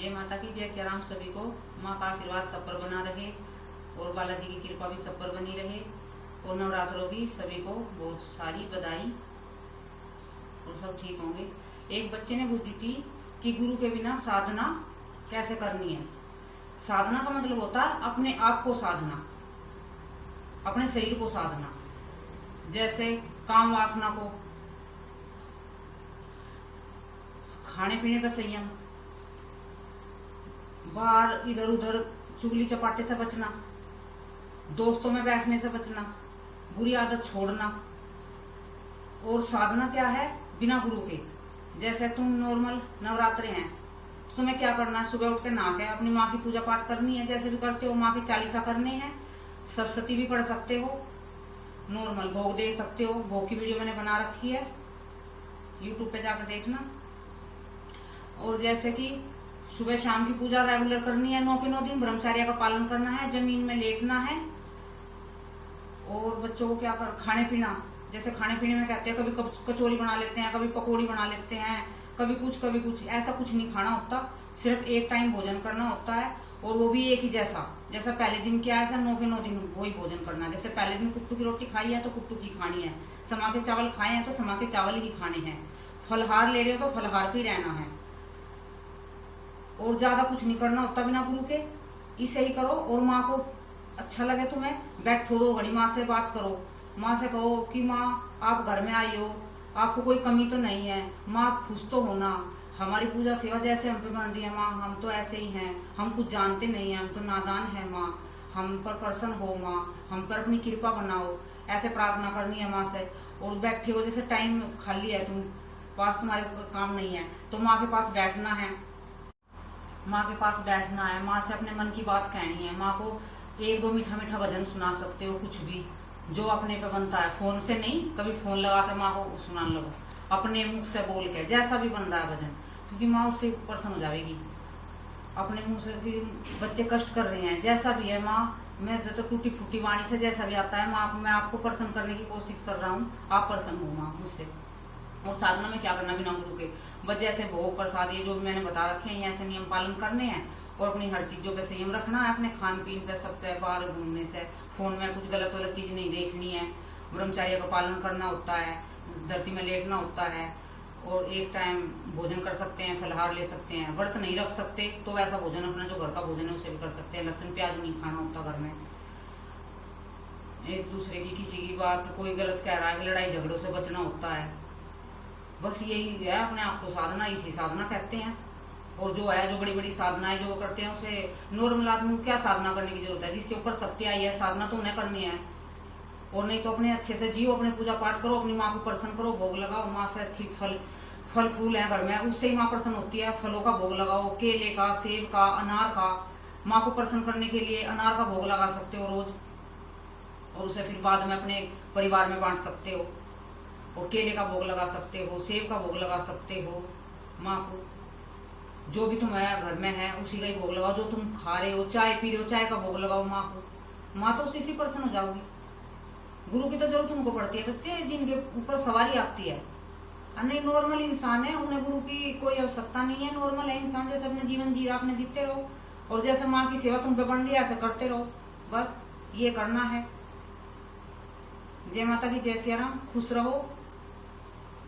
जय माता की, जय श्री राम। सभी को माँ का आशीर्वाद सब पर बना रहे और बालाजी की कृपा भी सब पर बनी रहे और नवरात्रों की सभी को बहुत सारी बधाई और सब ठीक होंगे। एक बच्चे ने पूछी थी कि गुरु के बिना साधना कैसे करनी है। साधना का मतलब होता है अपने आप को साधना, अपने शरीर को साधना, जैसे काम वासना को, खाने पीने पर संयम, बाहर इधर उधर चुगली चपाटे से बचना, दोस्तों में बैठने से बचना, बुरी आदत छोड़ना। और साधना क्या है बिना गुरु के। जैसे तुम नॉर्मल नवरात्रे हैं तो तुम्हें क्या करना है, सुबह उठ के नहा के अपनी माँ की पूजा पाठ करनी है, जैसे भी करते हो। माँ की चालीसा करनी है, सप्तशती भी पढ़ सकते हो, नॉर्मल भोग दे सकते हो। भोग की वीडियो मैंने बना रखी है, यूट्यूब पे जाकर देखना। और जैसे कि सुबह शाम की पूजा रेगुलर करनी है, 9 के 9 दिन ब्रह्मचर्य का पालन करना है, जमीन में लेटना है। और बच्चों को क्या कर, खाने पीना, जैसे खाने पीने में कहते हैं कभी कचौरी बना लेते हैं, कभी पकौड़ी बना लेते हैं, कभी कुछ, ऐसा कुछ नहीं खाना होता। सिर्फ एक टाइम भोजन करना होता है और वो भी एक ही जैसा पहले दिन किया है, ऐसा 9 के 9 दिन वही भोजन करना है। जैसे पहले दिन कुट्टू की रोटी खाई है तो कुट्टू की खानी है, समा के चावल खाए हैं तो समा के चावल ही खाने हैं, फलहार ले रहे हो तो फलहार पे ही रहना है। और ज्यादा कुछ नहीं करना होता बिना गुरु के, इसे ही करो। और माँ को अच्छा लगे तुम्हें, बैठो 2 घड़ी माँ से बात करो, माँ से कहो कि माँ आप घर में आई हो, आपको कोई कमी तो नहीं है, माँ आप खुश तो हो ना, हमारी पूजा सेवा जैसे हम पे बन रही है माँ, हम तो ऐसे ही हैं, हम कुछ जानते नहीं है, हम तो नादान है माँ, हम पर प्रसन्न हो माँ, हम पर अपनी कृपा बनाओ, ऐसे प्रार्थना करनी है माँ से। और बैठे हो, जैसे टाइम खाली है, तुम पास तुम्हारे काम नहीं है तो माँ के पास बैठना है, माँ के पास बैठना है, माँ से अपने मन की बात कहनी है। माँ को 1-2 मीठा मीठा भजन सुना सकते हो, कुछ भी जो अपने पे बनता है, फोन से नहीं। कभी फोन लगा के माँ को सुनाने लगो, अपने मुख से बोल के, जैसा भी बन रहा है भजन, क्योंकि माँ उससे प्रसन्न हो जाएगी। अपने मुंह से कि बच्चे कष्ट कर रहे हैं, जैसा भी है माँ, मैं तो टूटी फूटी वाणी से जैसा भी आता है माँ, मैं आपको प्रसन्न करने की कोशिश कर रहा हूँ, आप प्रसन्न हो माँ मुझसे। और साधना में क्या करना बिना गुरु के, बस जैसे भोग प्रसाद ये जो भी मैंने बता रखे हैं, ऐसे नियम पालन करने हैं। और अपनी हर चीजों पे संयम रखना है, अपने खान पीन पे, सब पे, बाहर घूमने से, फोन में कुछ गलत वाला चीज नहीं देखनी है। ब्रह्मचर्य का पालन करना होता है, धरती में लेटना होता है, और एक टाइम भोजन कर सकते हैं, फलहार ले सकते हैं। व्रत नहीं रख सकते तो वैसा भोजन अपना जो घर का भोजन है उसे भी कर सकते हैं। लहसुन प्याज नहीं खाना होता घर में। एक दूसरे की किसी की बात कोई गलत कह रहा है, लड़ाई झगड़ों से बचना होता है। बस यही है अपने आप को साधना, इसी साधना कहते हैं। और जो है, जो बड़ी बड़ी साधनाएं जो करते हैं, उसे नॉर्मल आदमी को क्या साधना करने की जरूरत है। जिसके ऊपर शक्ति आई है, साधना तो उन्हें करनी है। और नहीं तो अपने अच्छे से जियो, अपने पूजा पाठ करो, अपनी माँ को प्रसन्न करो, भोग लगाओ। माँ से अच्छी फल फूल है घर में, उससे ही माँ प्रसन्न होती है। फलों का भोग लगाओ, केले का, सेब का, अनार का। माँ को प्रसन्न करने के लिए अनार का भोग लगा सकते हो रोज, और उसे फिर बाद में अपने परिवार में बांट सकते हो। और केले का भोग लगा सकते हो, सेब का भोग लगा सकते हो माँ को। जो भी तुम्हारे घर में है उसी का ही भोग लगाओ। जो तुम खा रहे हो, चाय पी रहे हो, चाय का भोग लगाओ माँ को। माँ तो उसी से प्रसन्न हो जाओगी। गुरु की तो जरूरत उनको पड़ती है बच्चे जिनके ऊपर सवारी आती है। नहीं, नॉर्मल इंसान है, उन्हें गुरु की कोई आवश्यकता नहीं है। नॉर्मल है इंसान, जैसे अपने जीवन जी रहा, अपने जीते रहो। और जैसे माँ की सेवा तुम पे बन रही है, ऐसे करते रहो, बस ये करना है। जय माता की, जय सिया राम। खुश रहो।